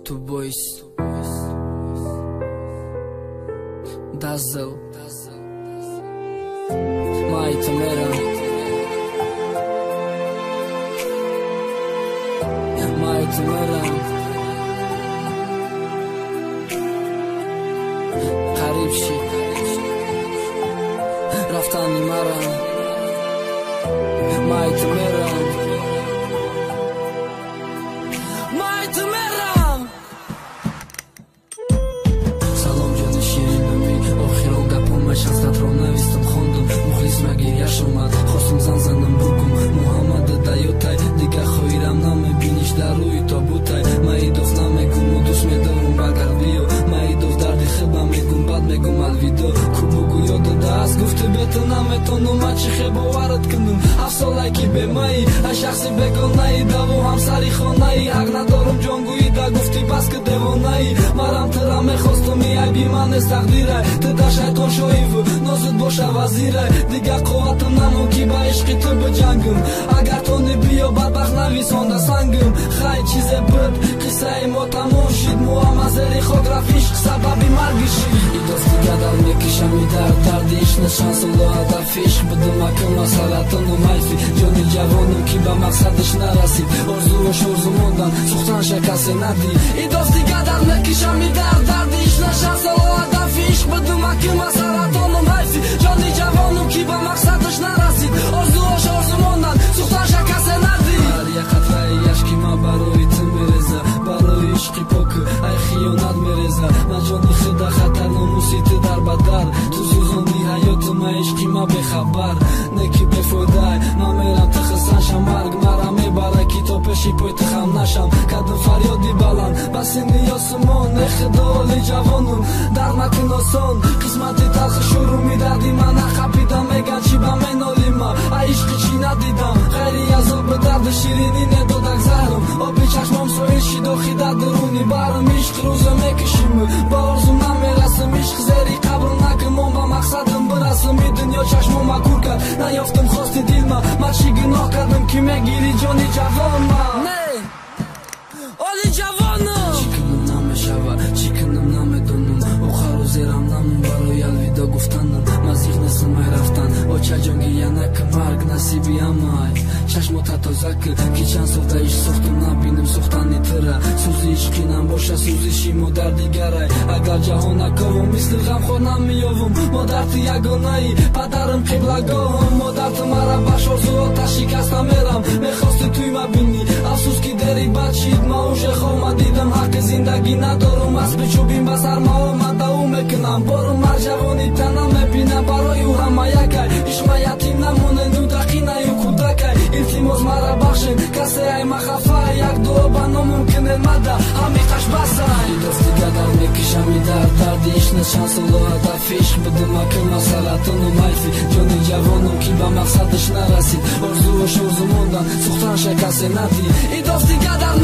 Tu boys Dazzle Mai Tamera Mai Tamera قریب شی رفتنی مرا Mai Tamera Mai Tamera سلام جان شیرینمی آخران گپامش از خط را نویستم خواندم مخلص مگریش اومد خواستم زنم بگم محمد دیوتای دیگه خواهیرم نمیبینیش در روی تابوتای مایی دوست نمیگم و دوست میدارم بگر بیو مایی دوست دردی خیبم میگم بد میگم الویدا کو بگو یاد دست گفته بهتر نمیتونم اچی خیب باورت کنم افسالای که به مایی شخصی بگانایی دو همسری خانایی حق ندارم جانگویی دا گفتی بس که دیوانایی مرم ترم میخواستم ای بی من از تقدیره تدا شیطان شایف نازد باشه وزیره دیگه قوتم نمون که با عشقی تو بجنگم اگر تو نبیا بدبخت نویسانده سنگم خیلی چیز بد قصه ما تمام شد مو هم از اری خود رفیش سببی مرگی شد ای دوست دیگه در میکشم ای دردیش نشانس الله هدفیش بدم اکم مسئلتان و حیفی جانی جوانم که به مقصدش نرسید آرزوش آرزو موندن سوختن شکست ندی ای دوست دیگه در میکشم ای دردیش نشانس الله هدفیش بدم اکم مسئلتان و حیفی جانی جوانم که به مقصدش نرسید آرزوش آرزو موندن سوختن شکست ندی هر یک قطره عشقی من برای تو میرزه برای عشقی پاک ای خیانت میرزه من جانی خدا خطر ناموسی تو در بدر تو سوزاندی حیات من عشقی من بخبر نکی بفوده من میرم تخصنشم مرگ مرم میبره که تا پیشی پای تخم نشم کدم فریادی بلند بس نیاسمان ای خدا حالی جوانم در مکن آسان قسمتی تلخ شروع میدادی من نخپیدم میگن چی با من نالی من عشقی چی ندیدم خیلی از آب درد شیرینی ندادک زهرم آبی چشمام سویل شیداخی در درونی برم عشق روزه میکشیم با آرزوم نمیرسم عشق زیری قبرم نکم من با مقصدم برسم ای دنیا چشمام اکور کرد نیافتم خواستی دیل من چی گناه کردم که میگیری جانی جوان من نه آلی جوانم چی کنم نمیشوه چی کنم نمیدونم آخر و زیرم نمون برای الویدا گفتنم مزیق نیستم ای رفتن آچه جانگی یه نک مرگ نصیبی همای چشماتا تازه که چند سفته ایش سختم نبینم سختنی تره سوزی عشقی نباشه سوزی شیمو در دیگره اگر جهان نکاوم مثل غم خود نمیاوم مادرت یگانهی پدرم قبلگاهم مادرت مرا بش آرزوات شکسته میرم میخواستی توی مبینی افسوس که دری بد شید ما اوش خواه دیدم حق زندگی ندارم از بچوبیم بسر ما آمده او میکنم بارم مر جوانی تنم میبینم برای او همه یکی عشق یتیم نمونه نودقی نیو کودکی التماس مرا بخشین کسی ای مخفه یک دعا با ناممکنه مده همیقش بسه ای دست دیگه در میکشم ای دردیش نشانس الله هدفیش بدم اکل مسئلتان و حیفی جانی جوانم که به مقصدش نرسید آرزوش آرزو موندن سوختن شکست ندی ای دست دیگه در